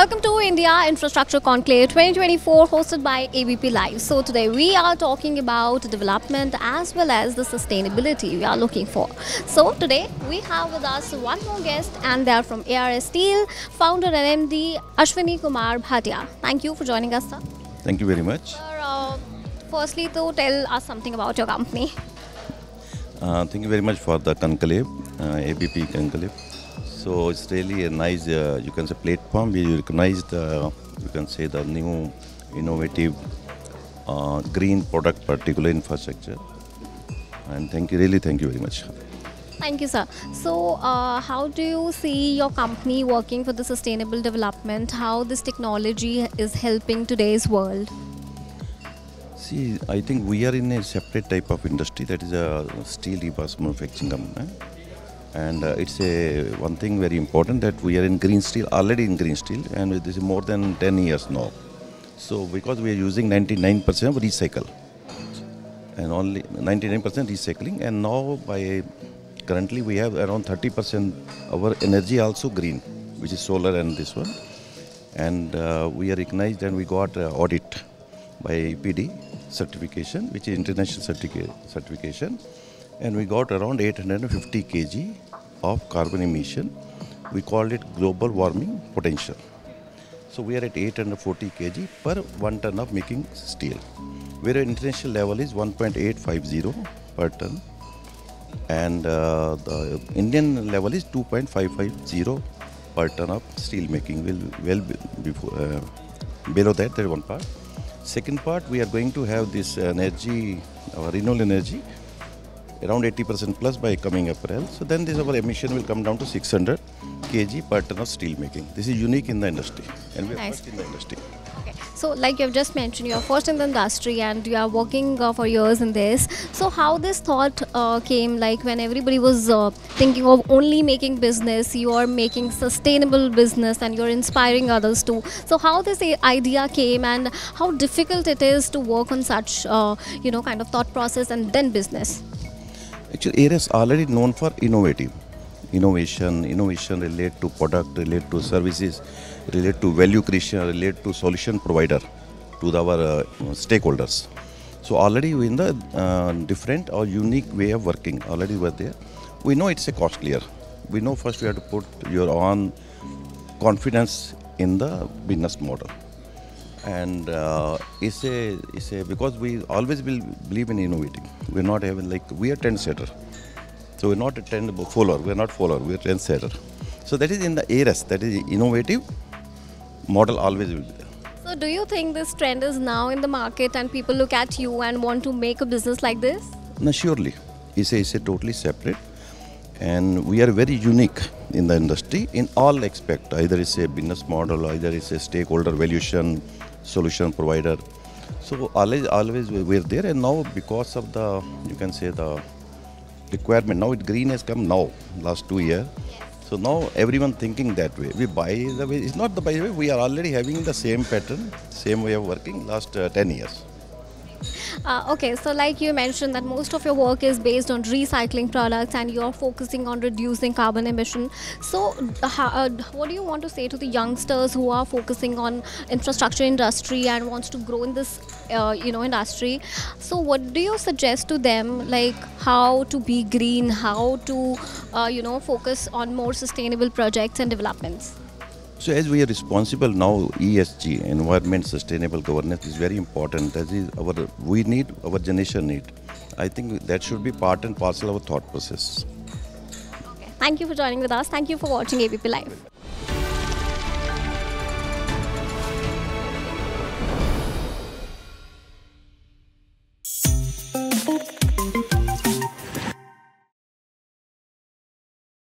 Welcome to India Infrastructure Conclave 2024 hosted by ABP Live. So today we are talking about development as well as the sustainability we are looking for. So today we have with us one more guest and they are from ARS Steel, founder and MD Ashwini Kumar Bhatia. Thank you for joining us, sir. Thank you very much. Sir, firstly to tell us something about your company. Thank you very much for the conclave, ABP conclave. So it's really a nice, you can say, platform. We recognized, you can say, the new innovative green product, particular infrastructure. And really thank you very much. Thank you, sir. So, how do you see your company working for the sustainable development? How this technology is helping today's world? See, I think we are in a separate type of industry, that is a steel rebar manufacturing company. And it's one thing very important that we are in green steel, already in green steel, and this is more than 10 years now. So because we are using 99% of recycle, and only 99% recycling, and now currently we have around 30% our energy also green, which is solar and this one. And we are recognized and we got audit by PD certification, which is international certification. And we got around 850 kg of carbon emission. We called it global warming potential. So we are at 840 kg per 1 ton of making steel, where international level is 1.850 per ton, and the Indian level is 2.550 per ton of steel making. Below that, there is one part. Second part, we are going to have this energy, renewable energy, around 80% plus by coming April. So then our emission will come down to 600 kg per ton of steel making. This is unique in the industry, and we are first in the industry. Okay. So like you have just mentioned, you are first in the industry and you are working for years in this. So how this thought came, like when everybody was thinking of only making business, you are making sustainable business and you're inspiring others too. So how this idea came and how difficult it is to work on such, kind of thought process and then business? Actually, ARS already known for innovation relate to product, relate to services, relate to value creation, relate to solution provider to our stakeholders. So already we in the different or unique way of working already were there. We know it's a costlier. We know first we have to put your own confidence in the business model. And it's a because we always will believe in innovating. We're not having we are trendsetter. So we're not a follower. We're not follower. We're trendsetter. So that is in the ARS. That is innovative model always will be there. So do you think this trend is now in the market and people look at you and want to make a business like this? No, surely. It's a totally separate. And we are very unique in the industry in all aspects. Either it's a business model, either it's a stakeholder valuation, solution provider. So always we're there, and now because of the, you can say, the requirement, now green has come now, last 2 years. So now everyone thinking that way. We buy the way, it's not the by the way, we are already having the same pattern, same way of working last 10 years. Okay, so like you mentioned that most of your work is based on recycling products and you're focusing on reducing carbon emission. So what do you want to say to the youngsters who are focusing on infrastructure industry and wants to grow in this industry? So what do you suggest to them, like how to be green, how to focus on more sustainable projects and developments? So as we are responsible now, ESG, environment sustainable governance is very important. That is our generation need. I think that should be part and parcel of our thought process. Okay. Thank you for joining with us. Thank you for watching ABP Live.